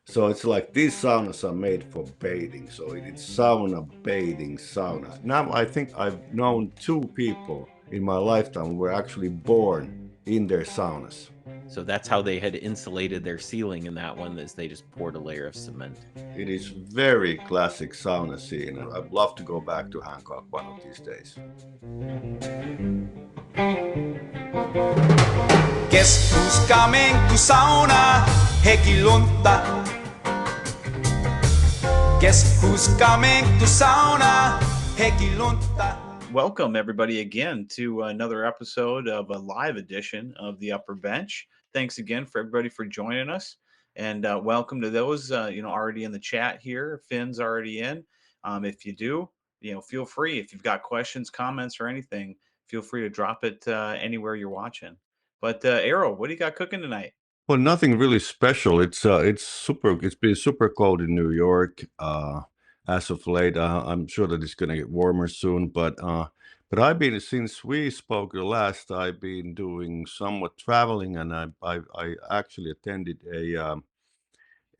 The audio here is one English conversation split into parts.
So it's like these saunas are made for bathing. So it's sauna, bathing, sauna. Now I think I've known two people in my lifetime who were actually born in their saunas. So that's how they had insulated their ceiling in that one, is they just poured a layer of cement. It is very classic sauna scene, and I'd love to go back to Hancock one of these days. Guess who's coming to sauna? Heki lunta. Guess who's coming to sauna? Heki lunta. Welcome, everybody, again to another episode of a live edition of the Upper Bench. Thanks again for everybody for joining us, and welcome to those already in the chat here. Finn's already in. If you do, feel free. If you've got questions, comments, or anything, feel free to drop it anywhere you're watching. But Eero, what do you got cooking tonight? Well, nothing really special. It's super. It's been super cold in New York as of late. I'm sure that it's going to get warmer soon, but I've been since we spoke the last. I've been doing somewhat traveling, and I actually attended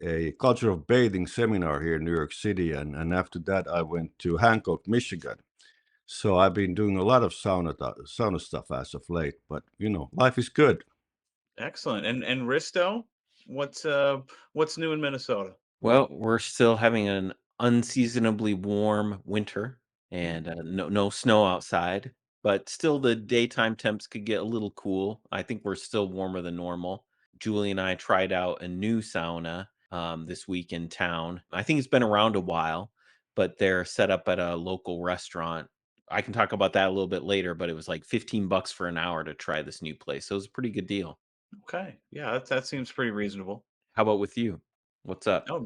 a culture of bathing seminar here in New York City, and after that I went to Hancock, Michigan. So I've been doing a lot of sauna stuff as of late. But life is good. Excellent. And Risto, what's new in Minnesota? Well, we're still having an unseasonably warm winter and no snow outside, but still the daytime temps could get a little cool. I think we're still warmer than normal. Julie and I tried out a new sauna this week in town. I think it's been around a while, but they're set up at a local restaurant. I can talk about that a little bit later, but it was like 15 bucks for an hour to try this new place. So it was a pretty good deal. Okay, yeah, that seems pretty reasonable. How about with you? What's up? Oh,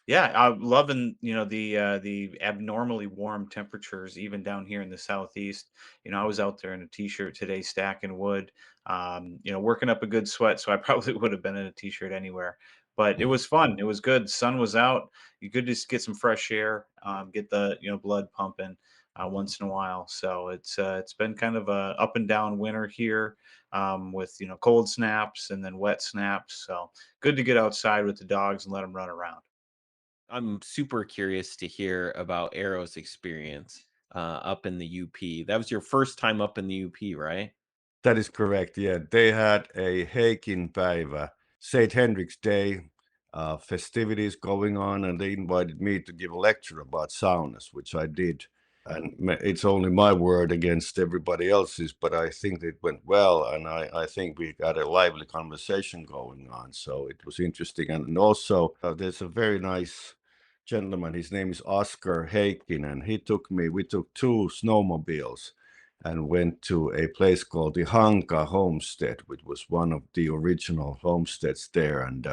yeah, I'm loving, the abnormally warm temperatures even down here in the Southeast. I was out there in a t-shirt today stacking wood, working up a good sweat, so I probably would have been in a t-shirt anywhere. But it was fun. It was good. Sun was out. You could just get some fresh air, get the, blood pumping once in a while. So it's been kind of a up and down winter here, with, cold snaps and then wet snaps. So good to get outside with the dogs and let them run around. I'm super curious to hear about Arrow's experience up in the UP. That was your first time up in the UP, right? That is correct. Yeah, they had a Heikinpäivä, St. Hendrik's Day festivities going on, and they invited me to give a lecture about saunas, which I did. And it's only my word against everybody else's, but I think it went well, and I think we got a lively conversation going on. So it was interesting, and also there's a very nice gentleman. His name is Oscar Heikin, and he took me. We took two snowmobiles and went to a place called the Hanka Homestead, which was one of the original homesteads there, and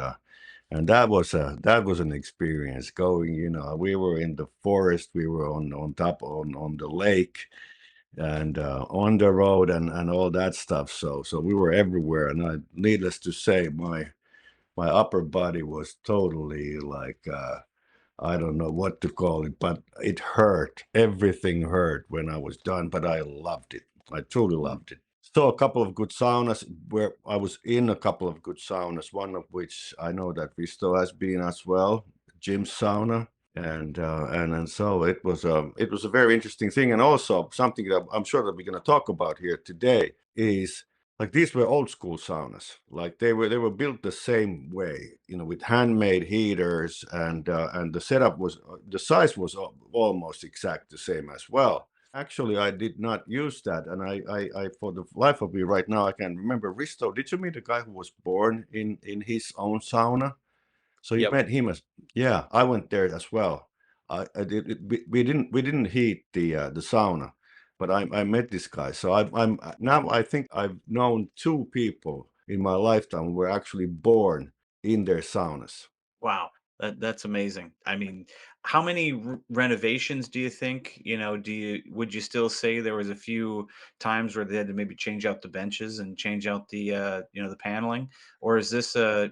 that was an experience going. We were in the forest, we were on top on the lake, and on the road and all that stuff. So we were everywhere, and needless to say, my upper body was totally like. I don't know what to call it, but it hurt. Everything hurt when I was done, but I loved it. I truly loved it. So a couple of good saunas where I was in a couple of good saunas, one of which I know that Risto has been as well, gym sauna. And so it was a very interesting thing. And also something that I'm sure that we're going to talk about here today is like these were old school saunas. Like they were built the same way, with handmade heaters, and the setup was the size was almost exact the same as well. Actually, I did not use that, and I for the life of me right now I can't remember. Risto, did you meet a guy who was born in his own sauna? So you Yep. met him as yeah, I went there as well. I did we didn't heat the sauna, but I met this guy. So I'm now I think I've known two people in my lifetime who were actually born in their saunas. Wow, that's amazing. I mean, how many renovations do you think? Would you still say there was a few times where they had to maybe change out the benches and change out the paneling, or is this a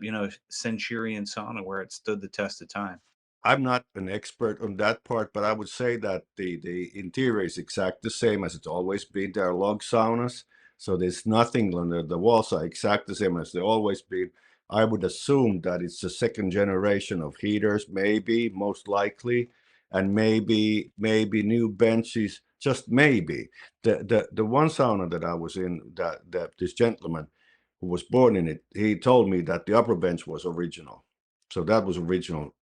Centurion sauna where it stood the test of time? I'm not an expert on that part, but I would say that the interior is exact the same as it's always been. There are log saunas, so there's nothing on the walls are exact the same as they always been. I would assume that it's the second generation of heaters, maybe, most likely, and maybe new benches, just maybe. The one sauna that I was in, that this gentleman who was born in it, he told me that the upper bench was original. So that was original.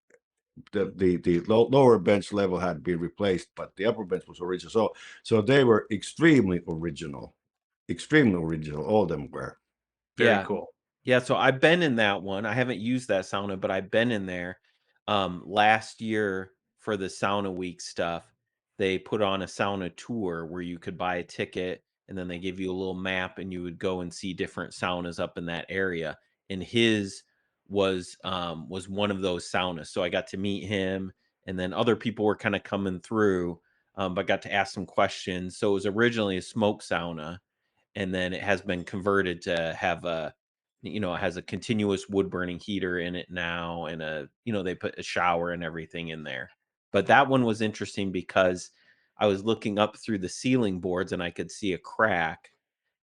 The lower bench level had been replaced, but the upper bench was original. So they were extremely original. Extremely original, all of them were. Very Yeah. cool. Yeah, so I've been in that one. I haven't used that sauna, but I've been in there. Last year for the Sauna Week stuff, they put on a sauna tour where you could buy a ticket and then they give you a little map and you would go and see different saunas up in that area. And his was one of those saunas. So I got to meet him and then other people were kind of coming through, but got to ask some questions. So it was originally a smoke sauna and then it has been converted to have it has a continuous wood burning heater in it now and they put a shower and everything in there. But that one was interesting because I was looking up through the ceiling boards and I could see a crack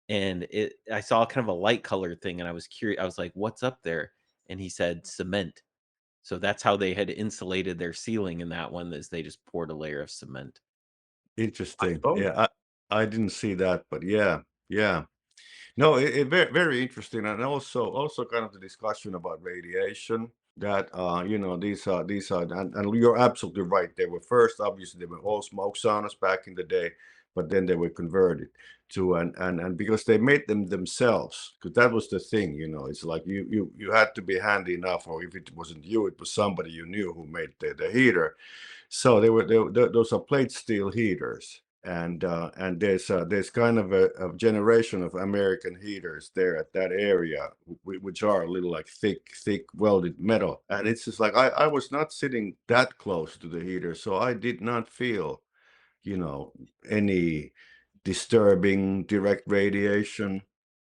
and I saw kind of a light colored thing and I was curious. I was like, what's up there? And he said cement. So that's how they had insulated their ceiling in that one, is they just poured a layer of cement. I Interesting. suppose. Yeah, I didn't see that, but yeah, yeah. No, it very very interesting, and also kind of the discussion about radiation. That these are, and you're absolutely right. They were first, obviously, they were all smoke saunas back in the day, but then they were converted to and because they made them themselves, because that was the thing. It's like you had to be handy enough, or if it wasn't you, it was somebody you knew who made the heater. So those are plate steel heaters, and there's kind of a generation of American heaters there at that area, which are a little like thick welded metal, and it's just like I was not sitting that close to the heater, so I did not feel you know any disturbing direct radiation.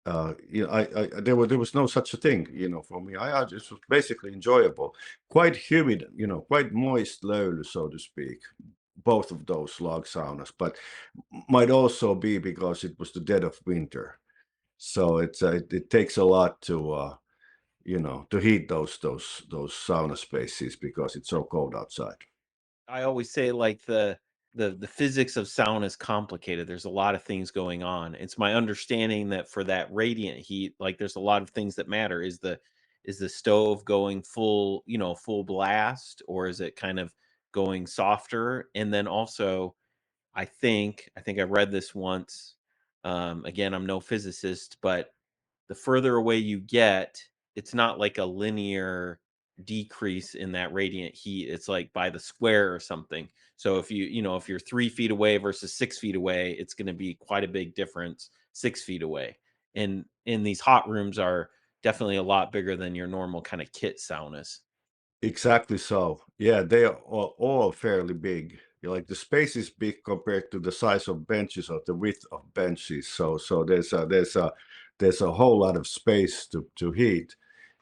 There was no such a thing, for me. I just was basically enjoyable, quite humid, quite moist Löyly, so to speak. Both of those log saunas, but might also be because it was the dead of winter, so it takes a lot to heat those sauna spaces because it's so cold outside. I always say like the physics of sound is complicated. There's a lot of things going on. It's my understanding that for that radiant heat, like there's a lot of things that matter. Is the stove going full blast, or is it kind of going softer? And then also I think I read this once. Again, I'm no physicist, but the further away you get, it's not like a linear decrease in that radiant heat. It's like by the square or something. So if you're 3 feet away versus 6 feet away, it's going to be quite a big difference 6 feet away. And these hot rooms are definitely a lot bigger than your normal kind of kit saunas. Exactly so. Yeah, they are all fairly big. Like the space is big compared to the size of benches or the width of benches. So there's a whole lot of space to heat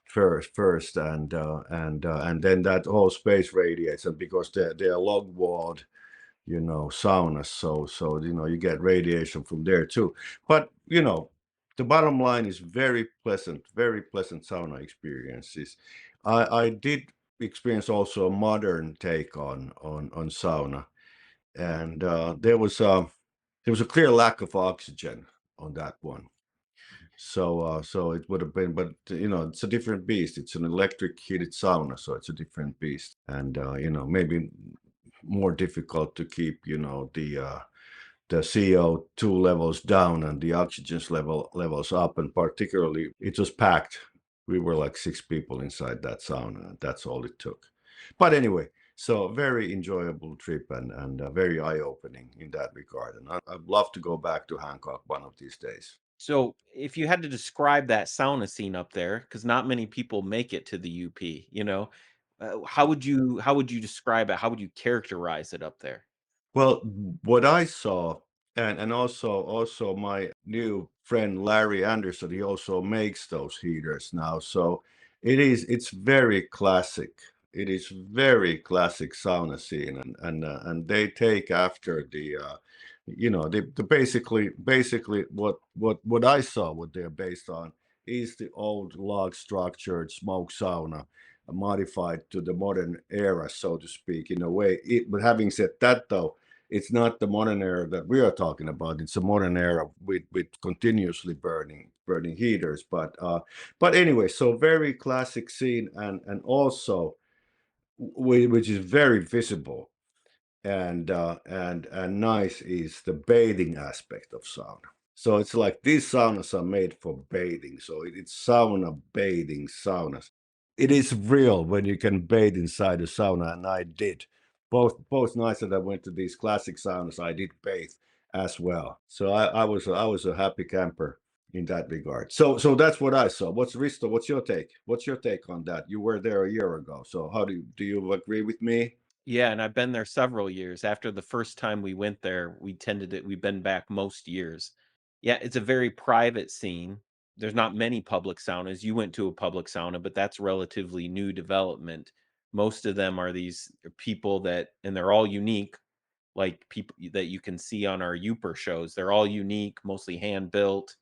first, and then that whole space radiates, and because they're log walled, saunas, so you get radiation from there too. But the bottom line is very pleasant sauna experiences. I did experience also a modern take on sauna, and there was a clear lack of oxygen on that one. So it would have been, but it's a different beast. It's an electric heated sauna, so it's a different beast, and maybe more difficult to keep the CO2 levels down and the oxygen levels up, and particularly it was packed. We were like 6 people inside that sauna, and that's all it took. But anyway, so very enjoyable trip, and very eye-opening in that regard. And I'd love to go back to Hancock one of these days. So, if you had to describe that sauna scene up there, because not many people make it to the UP, how would you describe it? How would you characterize it up there? Well, what I saw, and also my new friend Larry Anderson, he also makes those heaters now. So it's very classic. It is very classic sauna scene, and they take after the basically what I saw, what they're based on is the old log structured smoke sauna modified to the modern era, so to speak, in a way. But having said that, though, it's not the modern era that we are talking about. It's a modern era with continuously burning heaters. But anyway, so very classic scene, and also which is very visible and nice is the bathing aspect of sauna. So it's like these saunas are made for bathing. So it's sauna bathing saunas. It is real when you can bathe inside a sauna, and I did. Both nights that I went to these classic saunas, I did bathe as well. So I was a happy camper in that regard. So that's what I saw. What's Risto? What's your take? What's your take on that? You were there a year ago. So how do you agree with me? Yeah, and I've been there several years. After the first time we went there, we've been back most years. Yeah, it's a very private scene. There's not many public saunas. You went to a public sauna, but that's relatively new development. Most of them are these people that, and they're all unique, like people that you can see on our Uper shows. They're all unique, mostly hand built.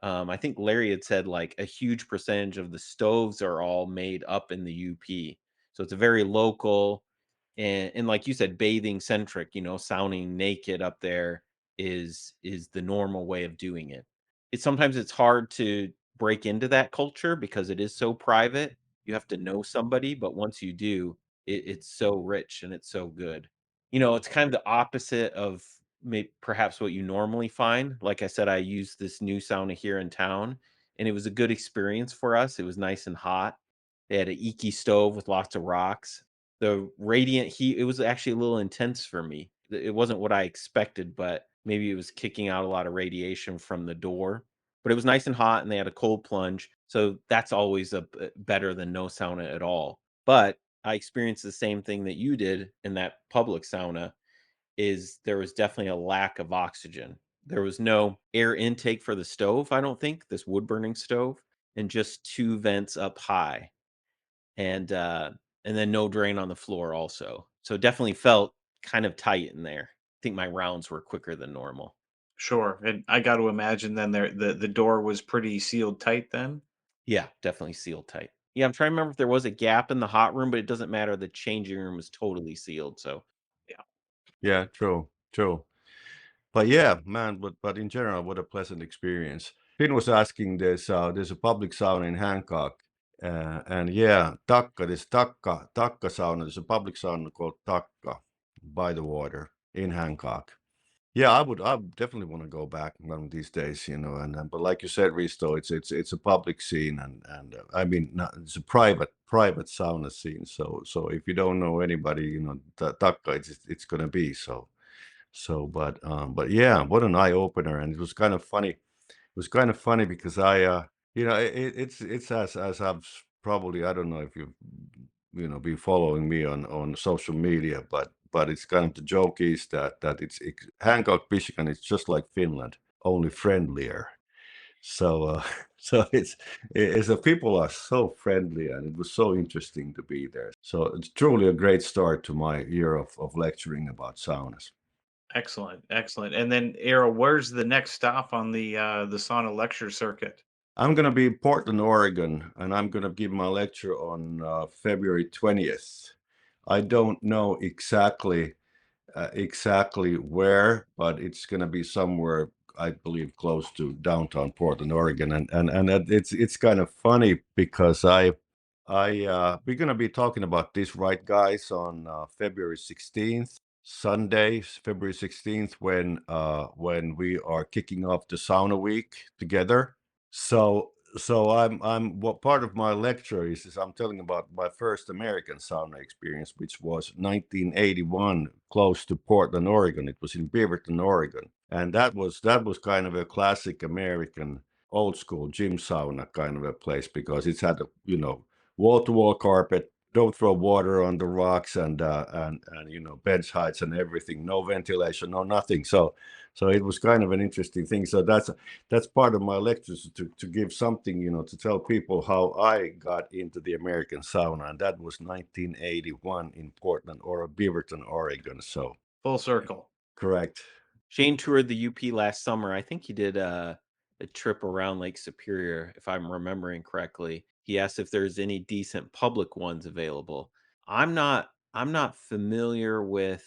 I think Larry had said like a huge percentage of the stoves are all made up in the UP. So it's a very local and like you said, bathing centric, sounding naked up there is the normal way of doing it. Sometimes it's hard to break into that culture because it is so private. You have to know somebody, but once you do, it's so rich and it's so good. It's kind of the opposite of perhaps what you normally find. Like I said, I used this new sauna here in town, and it was a good experience for us. It was nice and hot. They had an Iki stove with lots of rocks. The radiant heat, it was actually a little intense for me. It wasn't what I expected, but maybe it was kicking out a lot of radiation from the door. But it was nice and hot, and they had a cold plunge. So that's always better than no sauna at all. But I experienced the same thing that you did in that public sauna is there was definitely a lack of oxygen. There was no air intake for the stove, I don't think, this wood burning stove, and just two vents up high. And then no drain on the floor also. So definitely felt kind of tight in there. I think my rounds were quicker than normal. Sure. And I got to imagine then the door was pretty sealed tight then. Yeah, definitely sealed tight. Yeah, I'm trying to remember if there was a gap in the hot room, but it doesn't matter. The changing room was totally sealed. So Yeah. Yeah, true. But yeah, man, but in general, what a pleasant experience. Finn was asking this. There's a public sauna in Hancock, and yeah, Takka sauna. There's a public sauna called Takka by the water in Hancock. Yeah, I would definitely want to go back one of these days, and but like you said, Risto, it's a public scene, and I mean, it's a private sauna scene. So if you don't know anybody, Takka, it's gonna be but yeah, what an eye opener, and it was kind of funny. It was kind of funny because it's as probably, I don't know if you've been following me on social media, but it's kind of the joke is that it's Hancock, Michigan. It's just like Finland, only friendlier. So so it's the people are so friendly, and it was so interesting to be there. So it's truly a great start to my year of lecturing about saunas. Excellent. Excellent. And then Eero, where's the next stop on the sauna lecture circuit? I'm going to be in Portland, Oregon, and I'm going to give my lecture on February 20th. I don't know exactly where, but it's going to be somewhere, I believe, close to downtown Portland, Oregon. And it's kind of funny because we're going to be talking about this, right, guys, on February 16th, Sunday, February 16th, when we are kicking off the Sauna Week together. So I'm what part of my lecture is I'm telling about my first American sauna experience, which was 1981, close to Portland, Oregon. It was in Beaverton, Oregon, and that was kind of a classic American old school gym sauna kind of a place because it's had a wall to wall carpet. Don't throw water on the rocks and bench heights and everything. No ventilation, no nothing. So it was kind of an interesting thing. So that's part of my lectures to give something, to tell people how I got into the American sauna, and that was 1981 in Portland or Beaverton, Oregon. So Full circle. correct. Shane toured the UP last summer. I think he did a trip around Lake Superior, if I'm remembering correctly. He asked if there's any decent public ones available. I'm not familiar with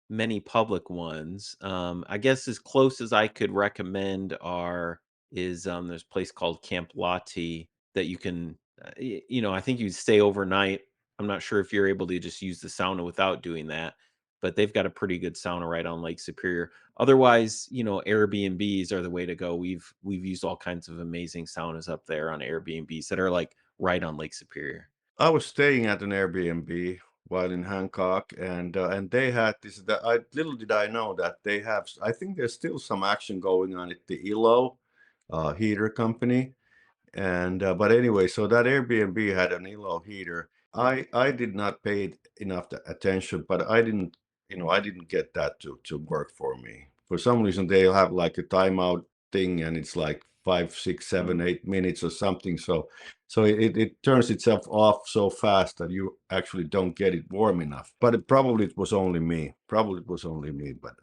many public ones. I guess as close as I could recommend are is there's a place called Camp Lati that you can I think you stay overnight. I'm not sure if you're able to just use the sauna without doing that, but they've got a pretty good sauna right on Lake Superior. Otherwise, Airbnbs are the way to go. We've used all kinds of amazing saunas up there on Airbnbs that are like right on Lake Superior. I was staying at an Airbnb while in Hancock, and they had this. That little did I know that they have. I think there's still some action going on at the Ilo heater company, and but anyway, so that Airbnb had an Ilo heater. I did not pay enough attention, but I didn't get that to work for me. For some reason, they'll have like a timeout thing, and it's like 5, 6, 7, 8 minutes or something. So it turns itself off so fast that you actually don't get it warm enough. But it was only me. Probably it was only me. But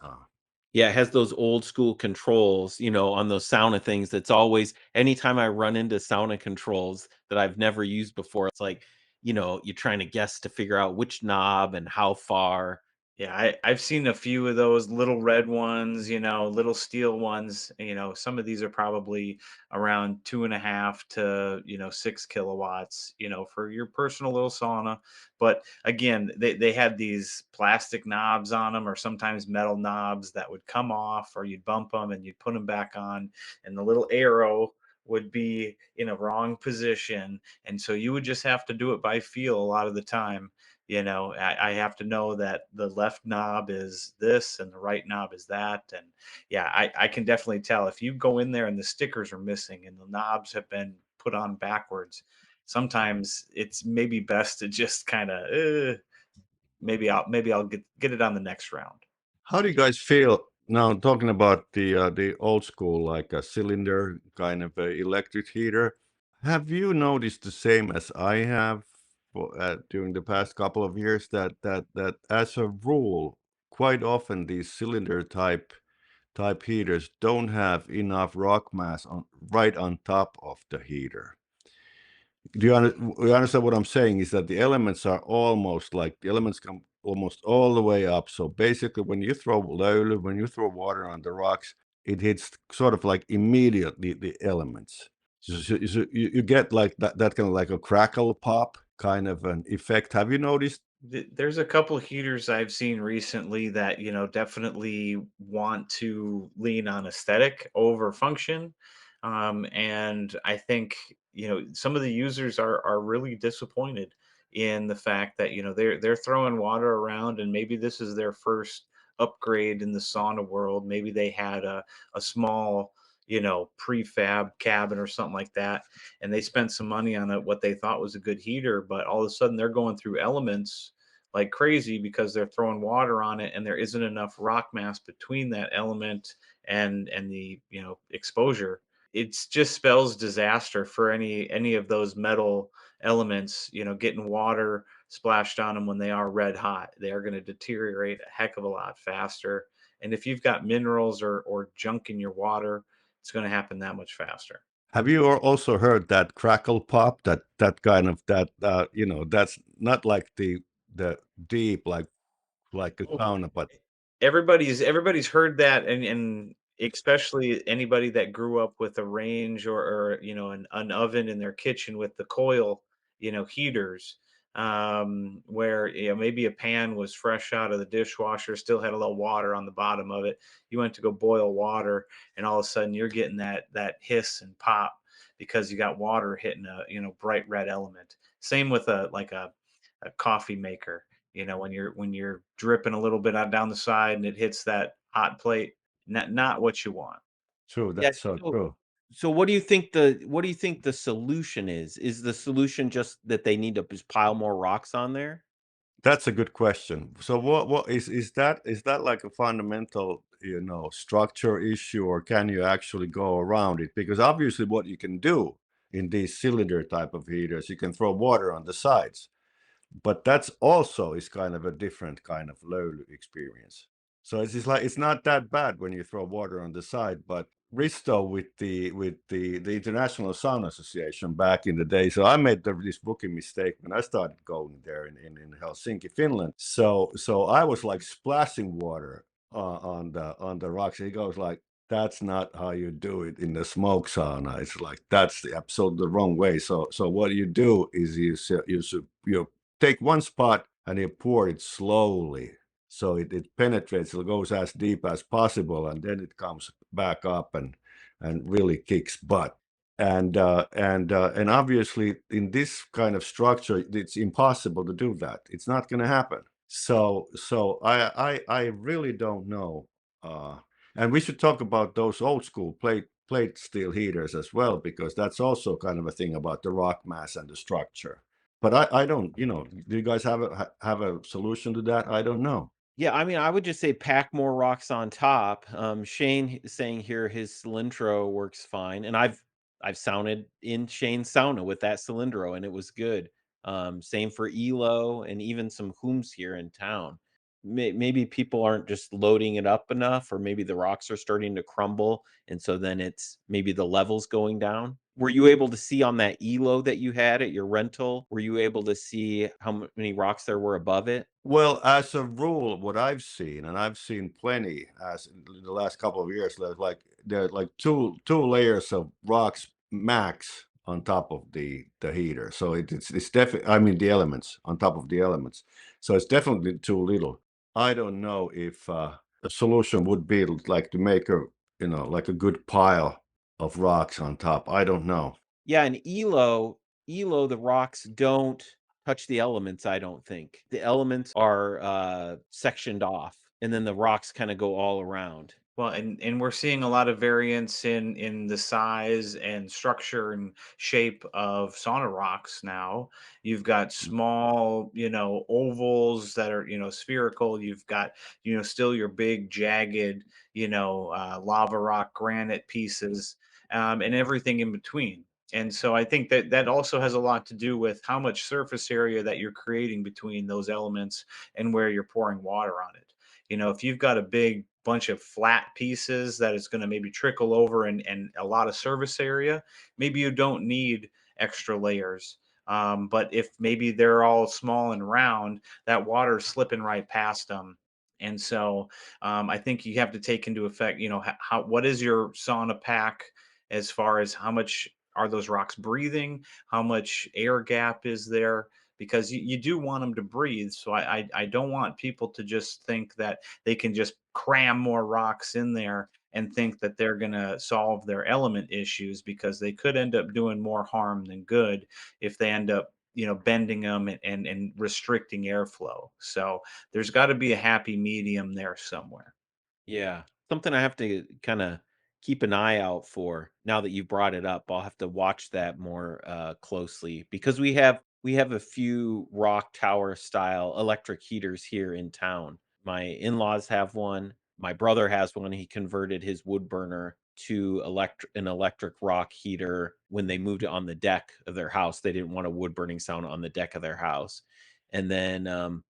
Yeah, it has those old school controls, on those sauna things. That's always anytime I run into sauna controls that I've never used before, it's like, you're trying to guess to figure out which knob and how far. Yeah, I've seen a few of those little red ones, little steel ones. Some of these are probably around 2.5 to 6 kilowatts, for your personal little sauna. But again, they had these plastic knobs on them, or sometimes metal knobs that would come off, or you'd bump them and you'd put them back on, and the little arrow would be in a wrong position, and so you would just have to do it by feel a lot of the time. I have to know that the left knob is this and the right knob is that. And yeah, I can definitely tell if you go in there and the stickers are missing and the knobs have been put on backwards. Sometimes it's maybe best to just kind of maybe I'll get it on the next round. how do you guys feel now talking about the old school like a cylinder kind of electric heater? Have you noticed the same as I have during the past couple of years that as a rule, quite often these cylinder type heaters don't have enough rock mass right on top of the heater? You understand what I'm saying? Is that the elements are almost like the elements come almost all the way up. So basically, when you throw löyly, when you throw water on the rocks, it hits sort of like immediately the elements. So you get like that kind of like a crackle pop kind of an effect. Have you noticed? There's a couple heaters I've seen recently that, definitely want to lean on aesthetic over function. And I think, some of the users are really disappointed in the fact that, they're throwing water around, and maybe this is their first upgrade in the sauna world. Maybe they had a small, prefab cabin or something like that, and they spent some money on what they thought was a good heater, but all of a sudden they're going through elements like crazy because they're throwing water on it, and there isn't enough rock mass between that element and the exposure. It's just spells disaster for any of those metal elements, getting water splashed on them when they are red hot. They are going to deteriorate a heck of a lot faster, and if you've got minerals or junk in your water, it's going to happen that much faster. Have you also heard that crackle pop? That kind of that's not like the deep like a sauna, but Everybody's heard that, and especially anybody that grew up with a range or an oven in their kitchen with the coil, heaters, where maybe a pan was fresh out of the dishwasher, still had a little water on the bottom of it. You went to go boil water, and all of a sudden you're getting that hiss and pop because you got water hitting a bright red element. Same with a coffee maker. When you're dripping a little bit out down the side and it hits that hot plate, not what you want. true. Yeah. That's so So, true. so what do you think the solution is? Is the solution just that they need to just pile more rocks on there? That's a good question. So what is that like a fundamental, structure issue, or can you actually go around it? Because obviously what you can do in these cylinder type of heaters, you can throw water on the sides. But that's also is kind of a different kind of low experience. So it's just like it's not that bad when you throw water on the side, but Risto with the International Sauna Association back in the day. So I made this rookie mistake when I started going there in Helsinki, Finland. So I was like splashing water on the rocks. He goes like, "That's not how you do it in the smoke sauna." It's like that's the absolute wrong way. So what you do is you take one spot and you pour it slowly so it penetrates, it goes as deep as possible, and then it comes back up and really kicks butt. And obviously in this kind of structure, it's impossible to do that. It's not going to happen. So I really don't know. Uh, and we should talk about those old school plate steel heaters as well, because that's also kind of a thing about the rock mass and the structure. But I don't, do you guys have a solution to that? I don't know. Yeah, I mean, I would just say pack more rocks on top. Shane is saying here his cilindro works fine, and I've sounded in Shane's sauna with that cilindro, and it was good. Same for Elo and even some Hooms here in town. Maybe people aren't just loading it up enough, or maybe the rocks are starting to crumble, and so then it's maybe the levels going down. Were you able to see on that Elo that you had at your rental? Were you able to see how many rocks there were above it? Well, as a rule, what I've seen, and I've seen plenty as in the last couple of years, there's like two layers of rocks max on top of the heater. So it's definitely, I mean, the elements on top of the elements. So it's definitely too little. I don't know if a solution would be like to make like a good pile of rocks on top. I don't know. Yeah, and Elo, the rocks don't touch the elements, I don't think. The elements are, sectioned off, and then the rocks kinda go all around. Well, and we're seeing a lot of variance in the size and structure and shape of sauna rocks now. You've got small, ovals that are, spherical. You've got, still your big jagged, lava rock granite pieces, and everything in between. And so I think that that also has a lot to do with how much surface area that you're creating between those elements and where you're pouring water on it. If you've got a big bunch of flat pieces that it's going to maybe trickle over and a lot of surface area, maybe you don't need extra layers. But if maybe they're all small and round, that water's slipping right past them. And so I think you have to take into effect, how what is your sauna pack as far as how much are those rocks breathing? How much air gap is there? Because you do want them to breathe. So I don't want people to just think that they can just cram more rocks in there and think that they're going to solve their element issues, because they could end up doing more harm than good if they end up bending them and restricting airflow. So there's got to be a happy medium there somewhere. Yeah. Something I have to kinda keep an eye out for now that you brought it up. I'll have to watch that more, closely because we have a few rock tower style electric heaters here in town. My in-laws have one. My brother has one. He converted his wood burner to an electric rock heater when they moved it on the deck of their house. They didn't want a wood burning sauna on the deck of their house. And then,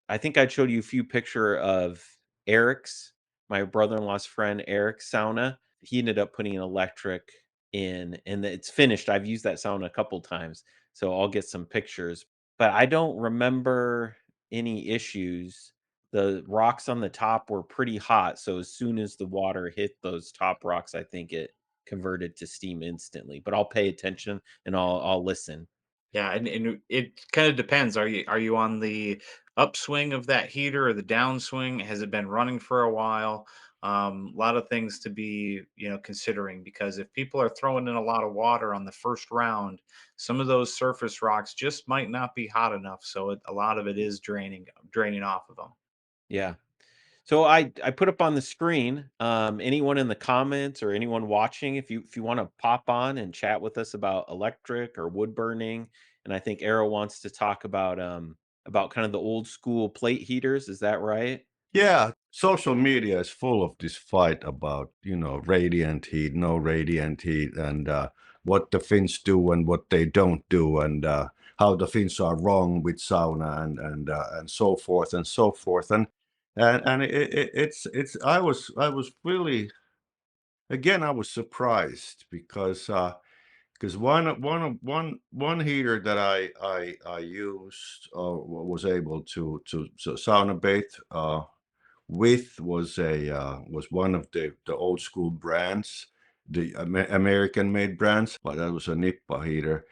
I think I showed you a few picture of Eric's my brother-in-law's friend Eric's sauna. He ended up putting an electric in, and it's finished. I've used that sauna a couple times, so I'll get some pictures. But I don't remember any issues. The rocks on the top were pretty hot, so as soon as the water hit those top rocks, I think it converted to steam instantly. But I'll pay attention and I'll listen. Yeah, and it kind of depends. Are you on the upswing of that heater or the downswing? Has it been running for a while? A lot of things to be, considering, because if people are throwing in a lot of water on the first round, some of those surface rocks just might not be hot enough. So a lot of it is draining off of them. Yeah. So I put up on the screen, anyone in the comments or anyone watching, if you want to pop on and chat with us about electric or wood burning, and I think Arrow wants to talk about kind of the old school plate heaters. Is that right? Yeah, social media is full of this fight about, radiant heat, no radiant heat, and what the Finns do and what they don't do, and how the Finns are wrong with sauna and so forth and so forth. And it's I was really again, I was surprised because one heater that I used was able to sauna bathe with was one of the old school brands, the American made brands, but that was a Nippa heater,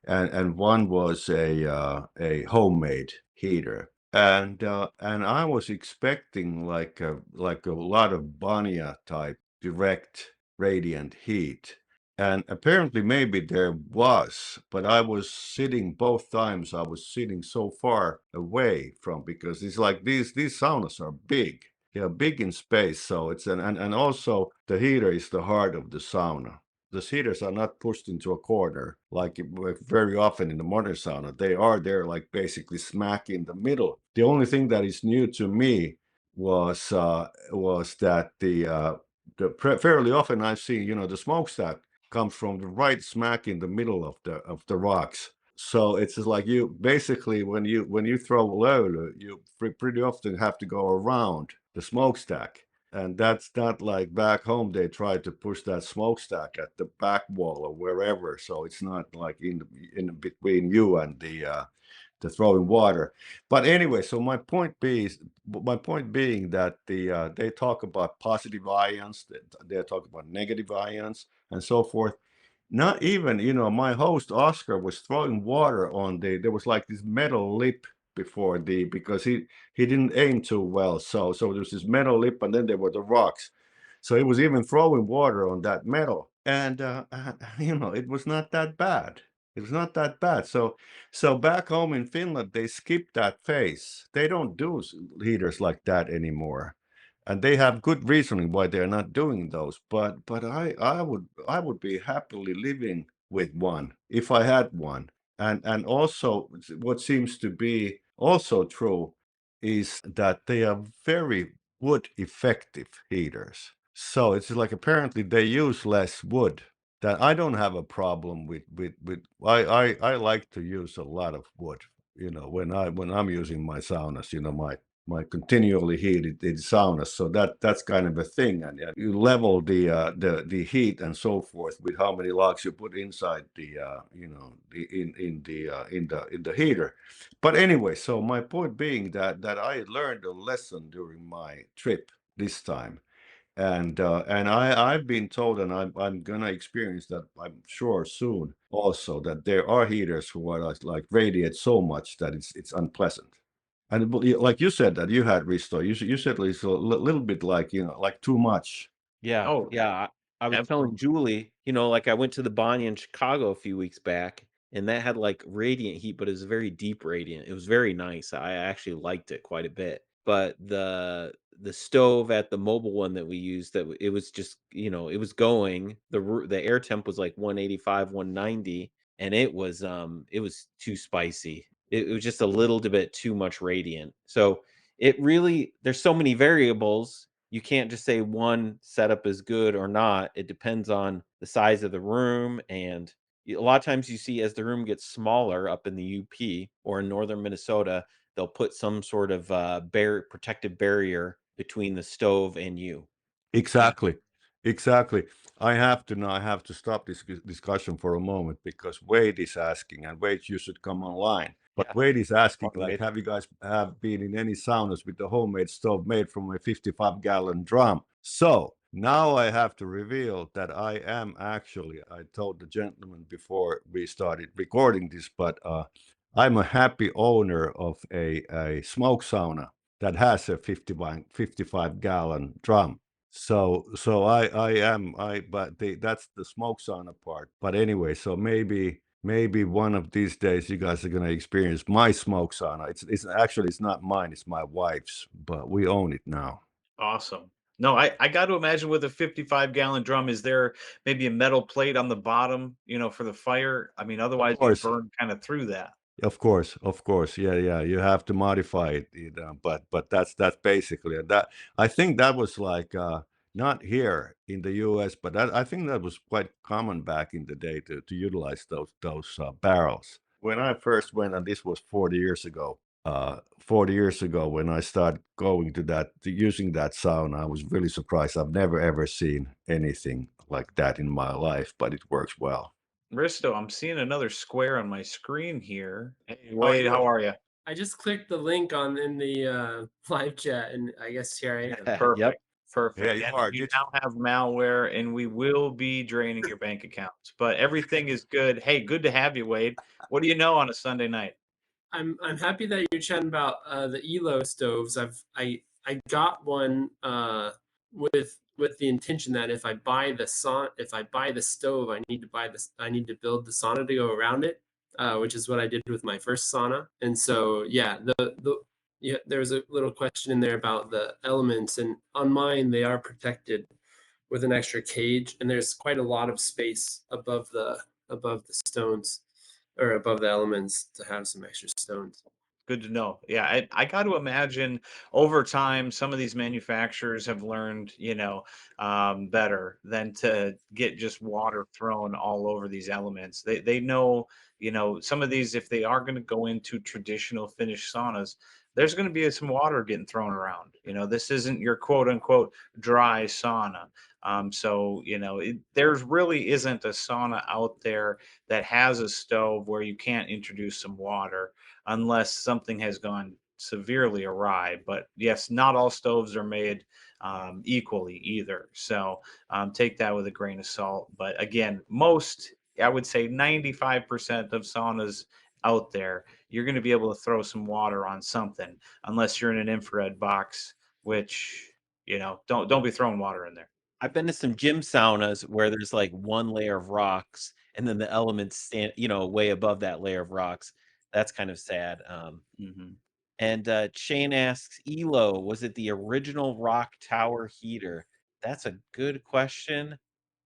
and one was a homemade heater. And I was expecting like a lot of Banya type direct radiant heat. And apparently maybe there was, but I was sitting both times I was sitting so far away from, because it's like these saunas are big. Yeah, big in space. So it's and also the heater is the heart of the sauna. The heaters are not pushed into a corner like very often in the modern sauna. They are there like basically smack in the middle. The only thing that is new to me was that fairly often I've seen, the smokestack comes from the right smack in the middle of the rocks. So it's just like you basically when you throw löyly, you pretty often have to go around the smokestack. And that's not like back home they try to push that smokestack at the back wall or wherever. So it's not like in between you and the throwing water. But anyway, so my point being that they talk about positive ions, they talk about negative ions, and so forth. Not even, my host Oscar was throwing water on there was like this metal lip before because he didn't aim too well. So there was this metal lip, and then there were the rocks. So he was even throwing water on that metal, and it was not that bad. It was not that bad. So back home in Finland, they skipped that phase. They don't do heaters like that anymore, and they have good reasoning why they're not doing those. But I would be happily living with one if I had one. And also what seems to be also true is that they are very wood effective heaters. So it's like apparently they use less wood. That I don't have a problem with I like to use a lot of wood, when I'm using my saunas, my continually heated saunas. So that's kind of a thing, and you level the heat and so forth with how many logs you put inside the in the heater. But anyway, so my point being that I learned a lesson during my trip this time, and I've been told, and I'm gonna experience that, I'm sure soon also, that there are heaters who are like radiate so much that it's unpleasant. And like you said that you had, Risto, you said it's a little bit like, like too much. Yeah, Oh, yeah. I was telling absolutely. Julie, like I went to the Bonnie in Chicago a few weeks back, and that had like radiant heat, but it was very deep radiant. It was very nice. I actually liked it quite a bit. But the stove at the mobile one that we used, it was just, it was going. The air temp was like 185, 190, and it was too spicy. It was just a little bit too much radiant. So it really there's so many variables. You can't just say one setup is good or not. It depends on the size of the room, and a lot of times you see as the room gets smaller up in the UP or in northern Minnesota, they'll put some sort of protective barrier between the stove and you. Yeah. Exactly. Exactly. I have to stop this discussion for a moment because Wade is asking, and Wade, you should come online. But Yeah. Wade is asking, Morning, like, Wade. have you guys have been in any saunas with the homemade stove made from a 55-gallon drum? So now I have to reveal that I am actually, I told the gentleman before we started recording this, but I'm a happy owner of a smoke sauna that has a 55-gallon drum. So I am I but that's the smoke sauna part. But anyway, so maybe one of these days you guys are gonna experience my smoke sauna. It's actually it's not mine, it's my wife's, but we own it now. Awesome. No, I got to imagine with a 55-gallon drum, is there maybe a metal plate on the bottom, for the fire? I mean, Of otherwise you'd course. burn kind of through that. Of course, yeah, yeah. You have to modify it, but that's basically it. That I think that was like not here in the U.S., but I think that was quite common back in the day to utilize those barrels. When I first went, and this was 40 years ago, 40 years ago when I started going to using that sauna. I was really surprised. I've never ever seen anything like that in my life, but it works well. Risto, I'm seeing another square on my screen here. Hey, Oh, Wade, how are you? I just clicked the link in the live chat, and I guess here I am. Yep. Perfect. Yeah, Perfect. you And are. you now have malware, and we will be draining your bank accounts, but everything is good. Hey, good to have you, Wade. What do you know on a Sunday night? I'm happy that you're chatting about the Elo stoves. I got one with the intention that if I buy the stove, I need to build the sauna to go around it, which is what I did with my first sauna. And so yeah, there was a little question in there about the elements, and on mine they are protected with an extra cage, and there's quite a lot of space above the stones or above the elements to have some extra stones. Good to know. Yeah, I got to imagine over time, some of these manufacturers have learned, better than to get just water thrown all over these elements. They know, some of these, if they are going to go into traditional Finnish saunas, there's going to be some water getting thrown around. This isn't your quote unquote dry sauna. So there's really isn't a sauna out there that has a stove where you can't introduce some water unless something has gone severely awry. But yes, not all stoves are made equally either. So take that with a grain of salt. But again, I would say 95% of saunas out there, you're going to be able to throw some water on something, unless you're in an infrared box, which don't be throwing water in there. I've been to some gym saunas where there's like one layer of rocks and then the elements stand, way above that layer of rocks. That's kind of sad. Hmm. And Shane asks, Elo, was it the original rock tower heater? That's a good question.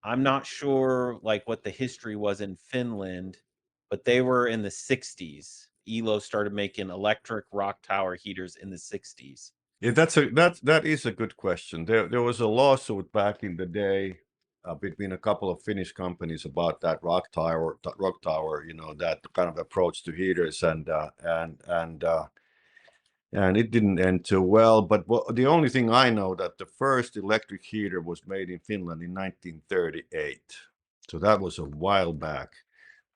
I'm not sure like what the history was in Finland, but they were in the 60s. Elo started making electric rock tower heaters in the 60s. Yeah, that is a good question. There was a lawsuit back in the day between a couple of Finnish companies about that rock tower, that kind of approach to heaters, and it didn't end too well. But the only thing I know that the first electric heater was made in Finland in 1938, so that was a while back.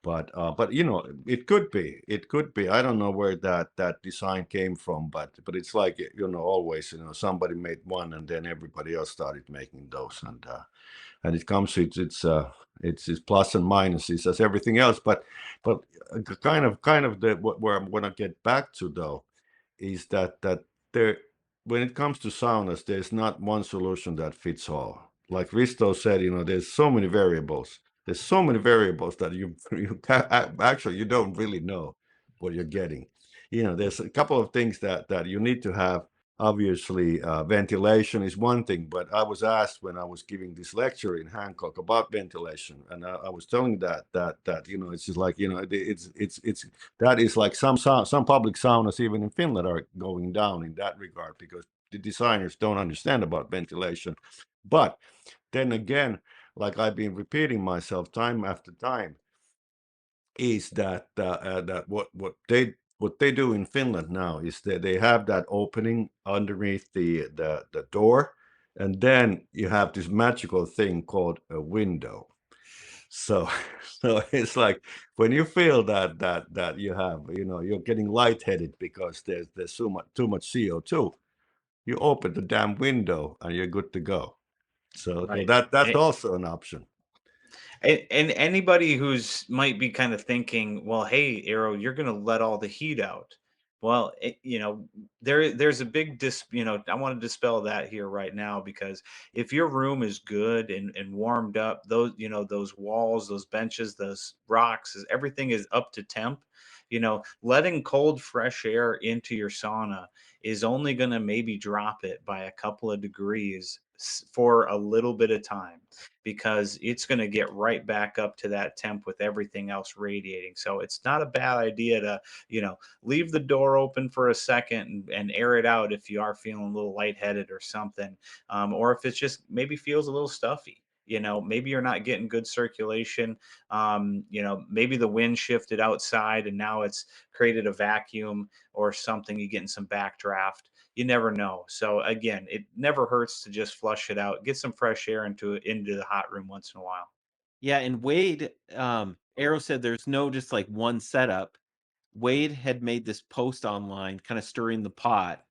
But it could be. It could be. I don't know where that design came from, but it's like always somebody made one and then everybody else started making those, and it comes it's plus and minuses as everything else. But kind of where I'm gonna get back to though is that there when it comes to saunas, there's not one solution that fits all. Like Risto said, there's so many variables. There's so many variables that actually you don't really know what you're getting. There's a couple of things that you need to have. Obviously, ventilation is one thing, but I was asked when I was giving this lecture in Hancock about ventilation, and I was telling that it's just like it's that is like some public saunas even in Finland are going down in that regard because the designers don't understand about ventilation. But then again, like I've been repeating myself time after time, is that what they do in Finland now is that they have that opening underneath the door, and then you have this magical thing called a window. So so it's like when you feel that you have you're getting lightheaded because there's too much CO2, you open the damn window and you're good to go. So Right. that's also an option. And anybody who's might be kind of thinking, well, hey, Arrow, you're going to let all the heat out. Well, there's a big I want to dispel that here right now, because if your room is good and warmed up, those walls, those benches, those rocks, everything is up to temp. Letting cold, fresh air into your sauna is only going to maybe drop it by a couple of degrees for a little bit of time, because it's going to get right back up to that temp with everything else radiating. So it's not a bad idea to, leave the door open for a second and air it out if you are feeling a little lightheaded or something, or if it's just maybe feels a little stuffy. You know, maybe you're not getting good circulation. You know, maybe the wind shifted outside and now it's created a vacuum or something. You're getting some backdraft. You never know. So again, it never hurts to just flush it out, get some fresh air into the hot room once in a while. Yeah, and Wade, Arrow said there's no just like one setup. Wade had made this post online, kind of stirring the pot.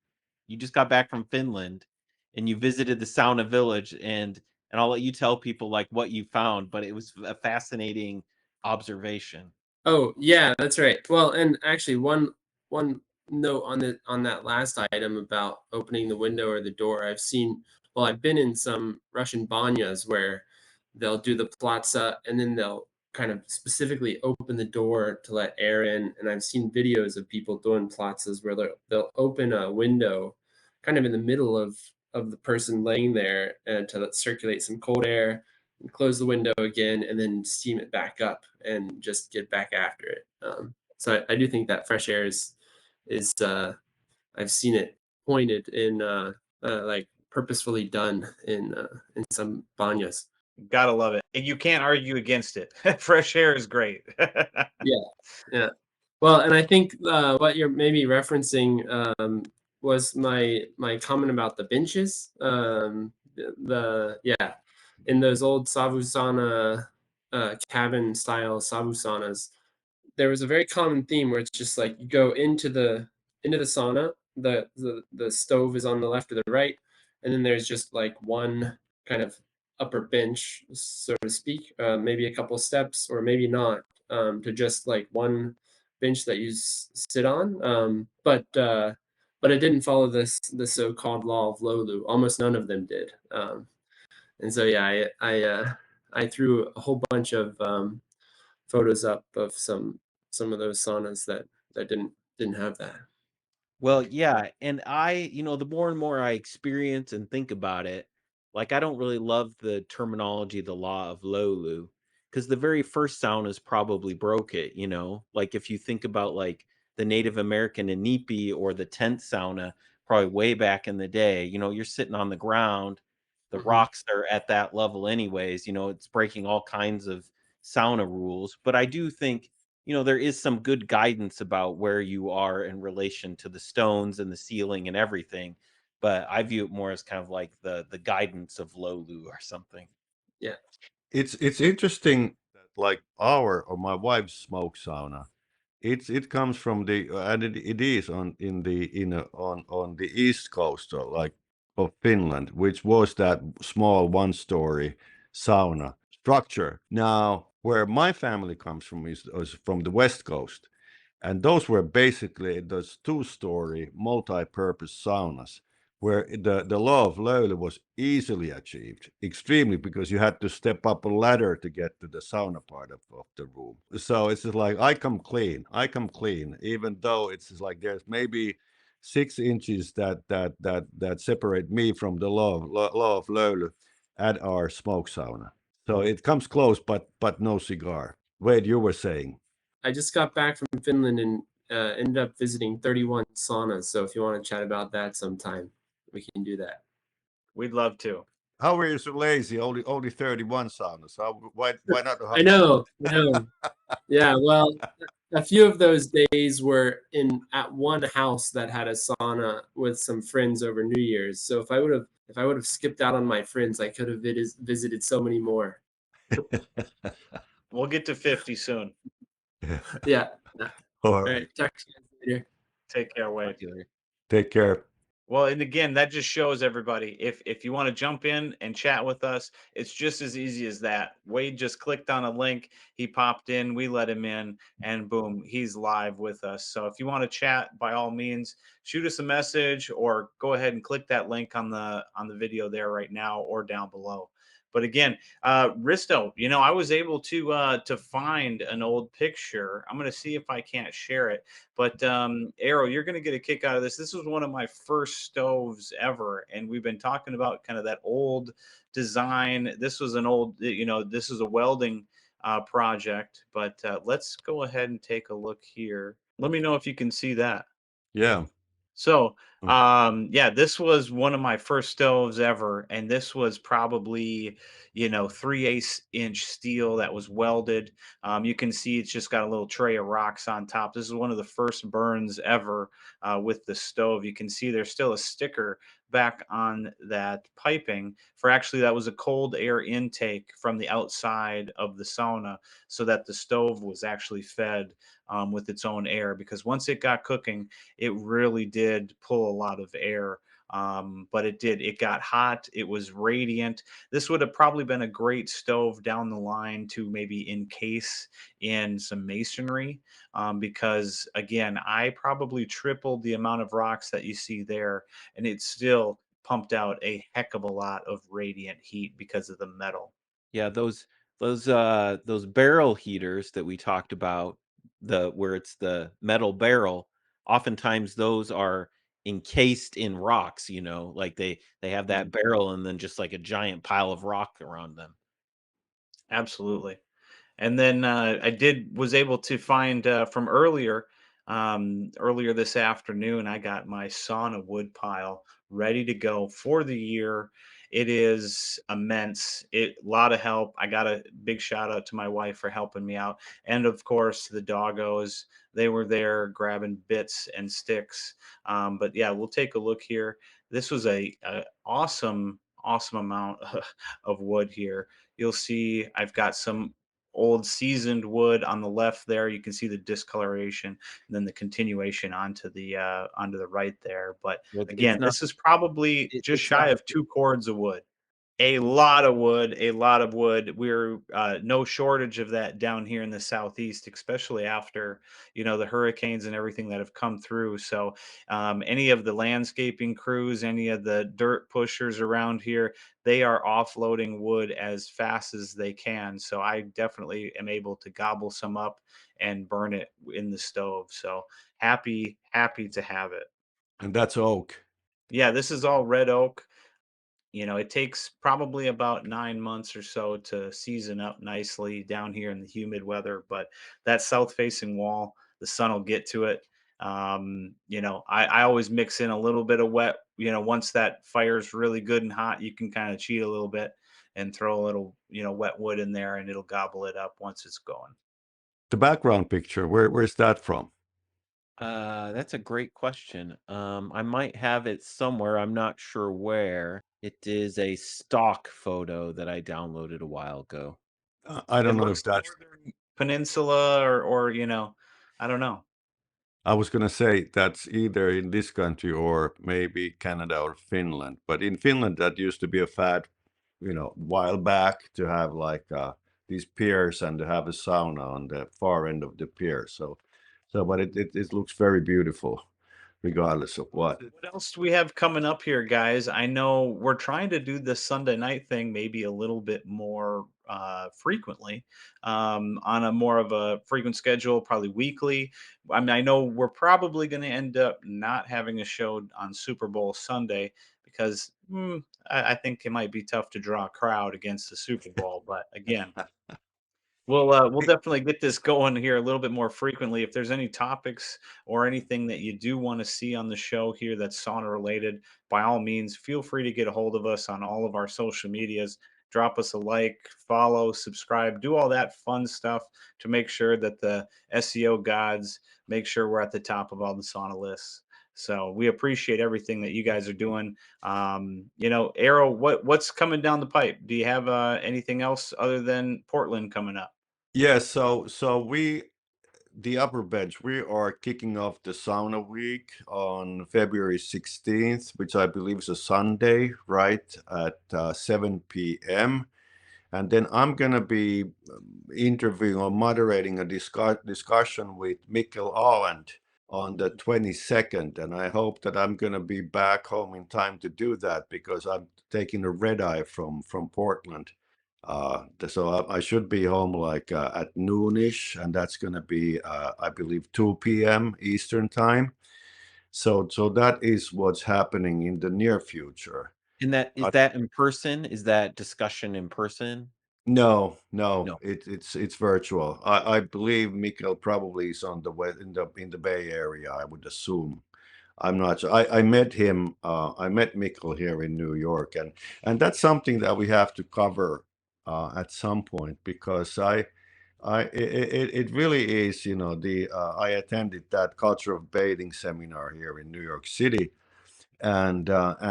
You just got back from Finland, and you visited the sauna village, and I'll let you tell people like what you found, but it was a fascinating observation. Oh yeah, that's right. Well, and actually, one note on that last item about opening the window or the door. I've been in some Russian banyas where they'll do the platza and then they'll kind of specifically open the door to let air in. And I've seen videos of people doing platzas where they'll open a window kind of in the middle of the person laying there and to circulate some cold air, and close the window again, and then steam it back up and just get back after it. So I do think that fresh air is I've seen it pointed in like purposefully done in some banyas. Gotta love it. And you can't argue against it. Fresh air is great. Yeah, yeah. Well, and I think what you're maybe referencing was my comment about the benches. Yeah, in those old savusana cabin style savusanas, there was a very common theme where it's just like you go into the sauna, the stove is on the left or the right, and then there's just like one kind of upper bench, so to speak, maybe a couple steps or maybe not, to just like one bench that you sit on. But it didn't follow the so-called law of Löyly. Almost none of them did. And so yeah, I threw a whole bunch of photos up of some of those saunas that didn't have that. Well, yeah, and the more and more I experience and think about it, like I don't really love the terminology, the law of Lolu, because the very first saunas probably broke it. Like if you think about like the Native American Inipi or the tent sauna, probably way back in the day, you're sitting on the ground, the Mhm. rocks are at that level anyways, it's breaking all kinds of sauna rules. But I do think there is some good guidance about where you are in relation to the stones and the ceiling and everything. But I view it more as kind of like the guidance of Lolu or something. Yeah. It's interesting that like our or my wife's smoke sauna, it comes from the and it is on the east coast like of Finland, which was that small one-story sauna structure. Now, where my family comes from is from the west coast, and those were basically those two-story multi-purpose saunas where the law of Löyly was easily achieved, extremely, because you had to step up a ladder to get to the sauna part of the room. So it's just like I come clean, even though it's just like there's maybe 6 inches that separate me from the law of Löyly at our smoke sauna. So it comes close, but no cigar. Wade, you were saying. I just got back from Finland and ended up visiting 31 saunas. So if you want to chat about that sometime, we can do that. We'd love to. How were you so lazy? Only 31 saunas. Why not? I know. Yeah, well, a few of those days were at one house that had a sauna with some friends over New Year's. So if I would have skipped out on my friends, I could have visited so many more. We'll get to 50 soon. Yeah. All All right. right. Talk to you guys later. Take care, Wade. Take care. Well, and again, that just shows everybody if you want to jump in and chat with us, it's just as easy as that. Wade just clicked on a link, he popped in, we let him in, and boom, he's live with us. So if you want to chat, by all means, shoot us a message or go ahead and click that link on the video there right now or down below. But again, Risto, I was able to find an old picture. I'm going to see if I can't share it. But Eero, you're going to get a kick out of this. This was one of my first stoves ever, and we've been talking about kind of that old design. This was an old, this is a welding project. But let's go ahead and take a look here. Let me know if you can see that. Yeah. So Yeah, this was one of my first stoves ever, and this was probably, 3/8 inch steel that was welded. You can see it's just got a little tray of rocks on top. This is one of the first burns ever with the stove. You can see there's still a sticker back on that piping for actually that was a cold air intake from the outside of the sauna so that the stove was actually fed with its own air because once it got cooking it really did pull a lot of air. But it got hot. It was radiant. This would have probably been a great stove down the line to maybe encase in some masonry. Because again, I probably tripled the amount of rocks that you see there, and it still pumped out a heck of a lot of radiant heat because of the metal. Yeah, those barrel heaters that we talked about, the where it's the metal barrel, oftentimes those are encased in rocks, like they have that Mm, barrel and then just like a giant pile of rock around them. absolutely. And then I did was able to find from earlier this afternoon. I got my sauna wood pile ready to go for the year. It is immense. It a lot of help. I got a big shout out to my wife for helping me out, and of course the doggos. They were there grabbing bits and sticks. But yeah, we'll take a look here. This was a awesome amount of wood here. You'll see I've got some old seasoned wood on the left there. You can see the discoloration and then the continuation onto the right there. But Well, it's again, not this is probably it, just it's shy not of 2 cords of wood. A lot of wood, a lot of wood. We're no shortage of that down here in the southeast, especially after the hurricanes and everything that have come through. So, any of the landscaping crews, any of the dirt pushers around here, they are offloading wood as fast as they can. So, I definitely am able to gobble some up and burn it in the stove. So happy to have it. And that's oak. Yeah, this is all red oak. It takes probably about 9 months or so to season up nicely down here in the humid weather, but that south facing wall, the sun will get to it. I always mix in a little bit of wet, once that fire's really good and hot, you can kind of cheat a little bit and throw a little, wet wood in there and it'll gobble it up once it's going. The background picture, where's that from? That's a great question. I might have it somewhere. I'm not sure where. It is a stock photo that I downloaded a while ago. I It don't know if looks that's. northern peninsula or I don't know. I was gonna say that's either in this country or maybe Canada or Finland. But in Finland, that used to be a fad, while back to have like these piers and to have a sauna on the far end of the pier. But it looks very beautiful, regardless of what. What else do we have coming up here, guys? I know we're trying to do this Sunday night thing maybe a little bit more frequently, on a more of a frequent schedule, probably weekly. I mean, I know we're probably going to end up not having a show on Super Bowl Sunday because I think it might be tough to draw a crowd against the Super Bowl. But again, we'll definitely get this going here a little bit more frequently. If there's any topics or anything that you do want to see on the show here that's sauna related, by all means, feel free to get a hold of us on all of our social medias. Drop us a like, follow, subscribe, do all that fun stuff to make sure that the SEO gods make sure we're at the top of all the sauna lists. So we appreciate everything that you guys are doing. Arrow, what's coming down the pipe? Do you have anything else other than Portland coming up? Yeah, so we the upper bench, we are kicking off the sauna week on February 16th, which I believe is a Sunday, right, at 7 p.m. And then I'm going to be interviewing or moderating a discussion with Mikkel Aaland on the 22nd. And I hope that I'm going to be back home in time to do that because I'm taking a red eye from Portland. So I should be home like at noonish, and that's going to be, I believe, 2 p.m. Eastern time. So that is what's happening in the near future. And is Uh, that in person? Is that discussion in person? no, No. it's virtual. I believe Mikkel probably is on the west in the Bay Area, I would assume. I'm not sure. I met him. I met Mikkel here in New York, and that's something that we have to cover at some point because it really is. You know, I attended that culture of bathing seminar here in New York City, and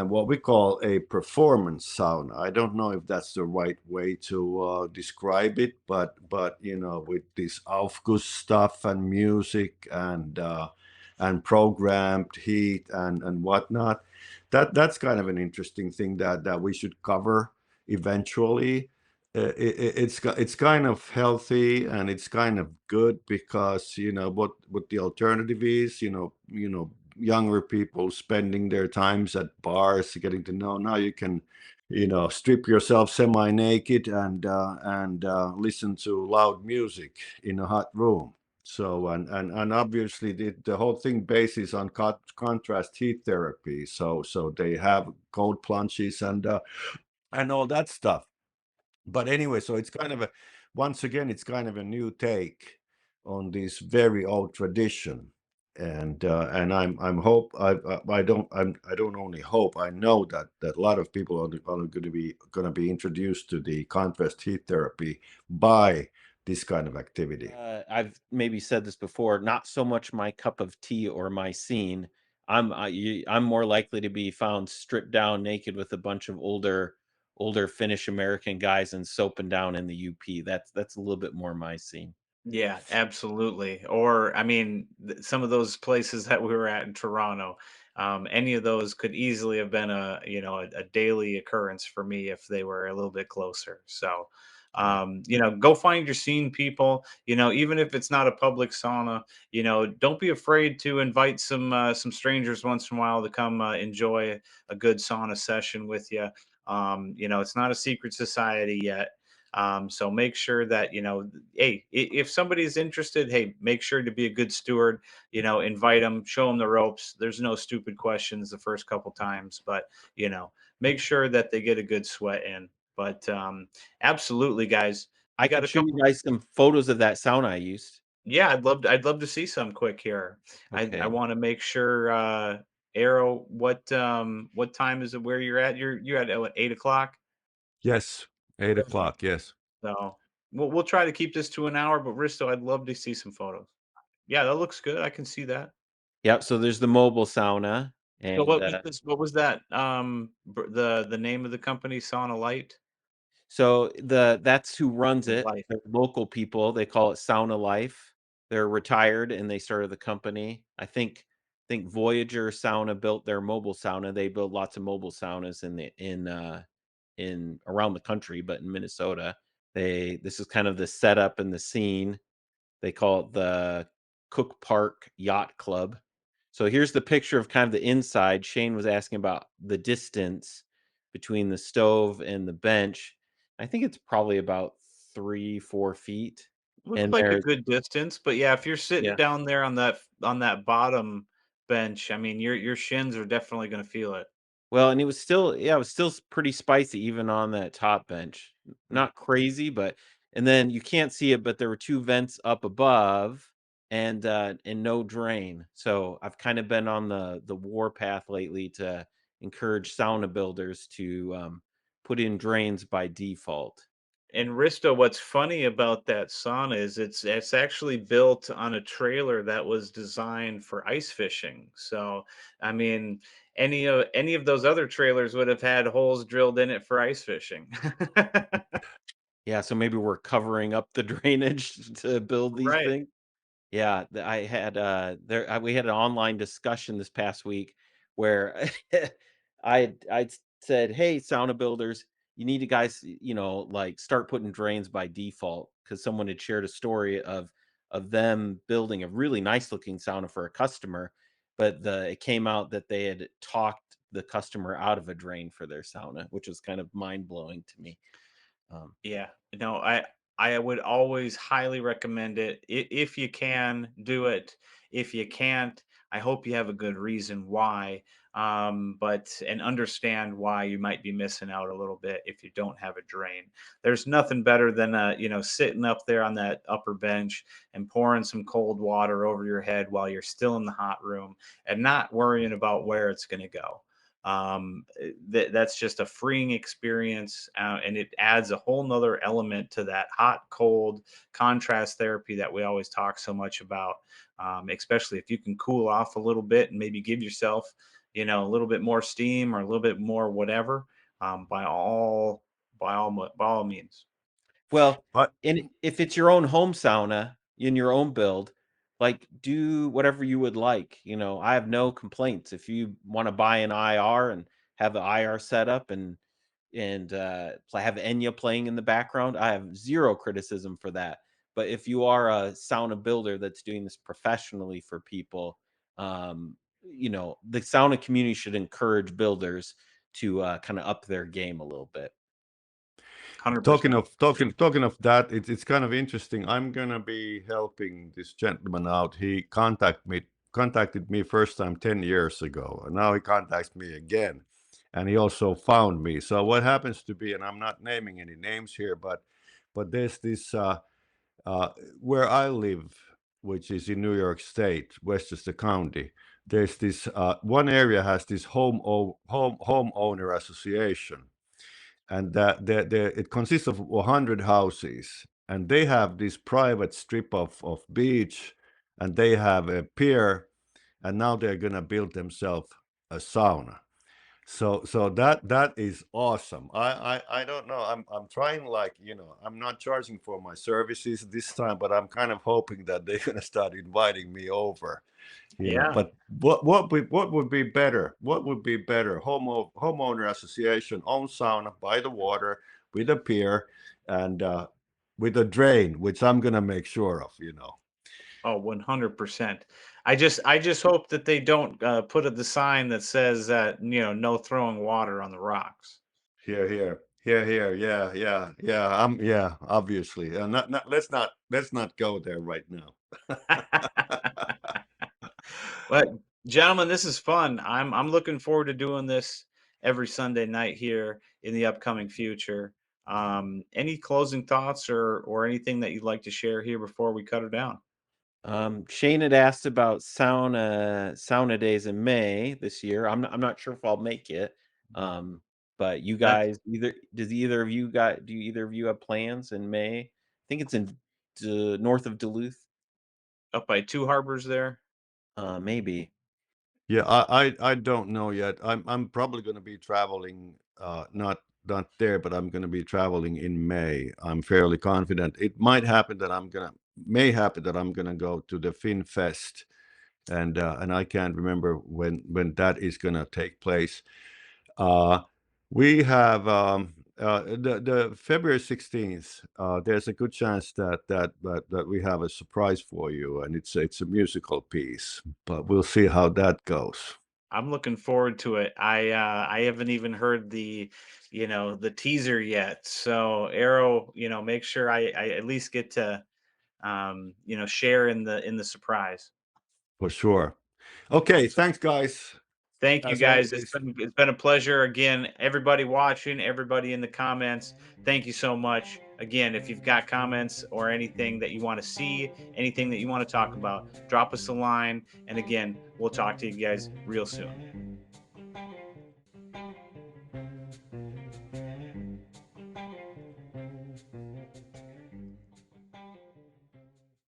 what we call a performance sauna. I don't know if that's the right way to describe it, but you know, with this Aufguss stuff and music and programmed heat and whatnot, that's kind of an interesting thing that we should cover eventually. It's kind of healthy and it's kind of good because you know what the alternative is. You know younger people spending their times at bars, getting to know. Now you can, you know, strip yourself semi-naked and listen to loud music in a hot room. So and obviously the whole thing bases on contrast heat therapy. So they have cold plunges and all that stuff. But anyway, so it's kind of a once again, it's kind of a new take on this very old tradition. And I don't only hope, I know that a lot of people are going to be introduced to the contrast heat therapy by this kind of activity. I've maybe said this before, not so much my cup of tea or my scene. I'm more likely to be found stripped down naked with a bunch of older Finnish American guys and soaping down in the UP. That's a little bit more my scene. Yeah, absolutely. Or, I mean, some of those places that we were at in Toronto, any of those could easily have been a daily occurrence for me if they were a little bit closer. So, go find your scene, people. Even if it's not a public sauna, don't be afraid to invite some strangers once in a while to come enjoy a good sauna session with you. It's not a secret society yet. So make sure that, hey, if somebody's interested, hey, make sure to be a good steward, invite them, show them the ropes. There's no stupid questions the first couple times, but, make sure that they get a good sweat in. But absolutely, guys, I we got can a show you couple. guys some photos of that sauna I used. Yeah, I'd love to see some quick here. I Okay. want to make sure, Arrow, what time is it where you're at? You're at what, 8 o'clock? Yes, 8 o'clock. Yes. So we'll try to keep this to an hour, but Risto, I'd love to see some photos. Yeah, that looks good. I can see that. Yep, so there's the mobile sauna So and what was that? The name of the company, Sauna Light? so that's who runs it. Light. They're local people. They call it Sauna Life. They're retired and they started the company. I think Voyager Sauna built their mobile sauna. They build lots of mobile saunas in around the country, but in Minnesota, this is kind of the setup and the scene. They call it the Cook Park Yacht Club. So here's the picture of kind of the inside. Shane was asking about the distance between the stove and the bench. I think it's probably about 3, 4 feet. Looks And like a there's good distance, but yeah, if you're sitting yeah. down there on that bottom bench, I mean, your shins are definitely going to feel it. Well, and it was still pretty spicy even on that top bench. Not crazy, but and then you can't see it, but there were 2 vents up above and no drain. So I've kind of been on the war path lately to encourage sauna builders to put in drains by default. And Risto, what's funny about that sauna is it's actually built on a trailer that was designed for ice fishing. So, I mean, any of those other trailers would have had holes drilled in it for ice fishing. Yeah, so maybe we're covering up the drainage to build these Right. things. Yeah, I had we had an online discussion this past week where I said, "Hey, sauna builders, you need to guys, like start putting drains by default." Because someone had shared a story of them building a really nice looking sauna for a customer, but it came out that they had talked the customer out of a drain for their sauna, which was kind of mind blowing to me. Um, Yeah. No, I would always highly recommend it. If you can, do it. If you can't, I hope you have a good reason why, and understand why you might be missing out a little bit if you don't have a drain. There's nothing better than sitting up there on that upper bench and pouring some cold water over your head while you're still in the hot room and not worrying about where it's going to go. That's just a freeing experience, and it adds a whole nother element to that hot cold contrast therapy that we always talk so much about. Especially if you can cool off a little bit and maybe give yourself, a little bit more steam or a little bit more whatever, by all means. Well, But and if it's your own home sauna in your own build, like do whatever you would like. I have no complaints. If you want to buy an IR and have the IR set up and have Enya playing in the background, I have zero criticism for that. But if you are a sauna builder that's doing this professionally for people, the sauna community should encourage builders to kind of up their game a little bit. 100%. talking of that, it's kind of interesting. I'm gonna be helping this gentleman out. He contacted me first time 10 years ago, and now he contacts me again, and he also found me. So what happens to be, and I'm not naming any names here, but there's this uh, where I live, which is in New York State, Westchester County. There's this one area has this homeowner association, and it consists of 100 houses, and they have this private strip of beach, and they have a pier, and now they're gonna build themselves a sauna. So that is awesome. I don't know. I'm trying, like, I'm not charging for my services this time, but I'm kind of hoping that they're gonna start inviting me over. Yeah. But what would be better? What would be better? Homeowner association, own sauna by the water with a pier and with a drain, which I'm gonna make sure of. Oh, 100%. I just hope that they don't put the sign that says that, no throwing water on the rocks. Here, here, here, here. Yeah, yeah, yeah. Yeah, obviously. Let's not go there right now. But gentlemen, this is fun. I'm looking forward to doing this every Sunday night here in the upcoming future. Any closing thoughts or anything that you'd like to share here before we cut her down? Shane had asked about sauna days in May this year. I'm not sure if I'll make it. But you That's guys, do either of you have plans in May? I think it's in north of Duluth. up by Two Harbors there. Maybe. Yeah, I don't know yet. I'm probably going to be traveling, not there, but I'm going to be traveling in May. I'm fairly confident. It may happen that I'm gonna go to the Fin Fest, and I can't remember when that is gonna take place. Uh, we have the February 16th. There's a good chance that we have a surprise for you, and it's a musical piece, but we'll see how that goes. I'm looking forward to it. I haven't even heard the teaser yet. So Arrow, make sure I at least get to share in the surprise. For sure. Okay, thanks, guys. Thank you As guys. It's always, been it's been a pleasure. Again, everybody watching, everybody in the comments, thank you so much. Again, if you've got comments or anything that you want to see, anything that you want to talk about, drop us a line. And again, we'll talk to you guys real soon.